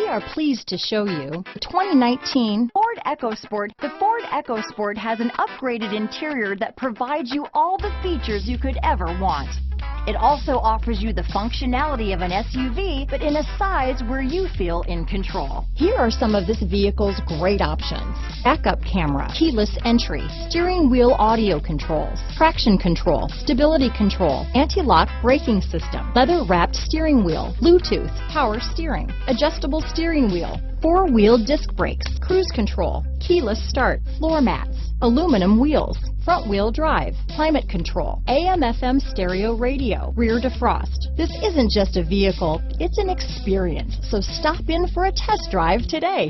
are pleased to show you the 2019 Ford EcoSport. The Ford EcoSport has an upgraded interior that provides you all the features you could ever want. It also offers you the functionality of an SUV, but in a size where you feel in control. Here are some of this vehicle's great options: backup camera, keyless entry, steering wheel audio controls, traction control, stability control, anti-lock braking system, leather-wrapped steering wheel, Bluetooth, power steering, adjustable steering wheel, four-wheel disc brakes, cruise control, keyless start, floor mats, aluminum wheels, front-wheel drive, climate control, AM/FM stereo radio, rear defrost. This isn't just a vehicle, it's an experience, so stop in for a test drive today.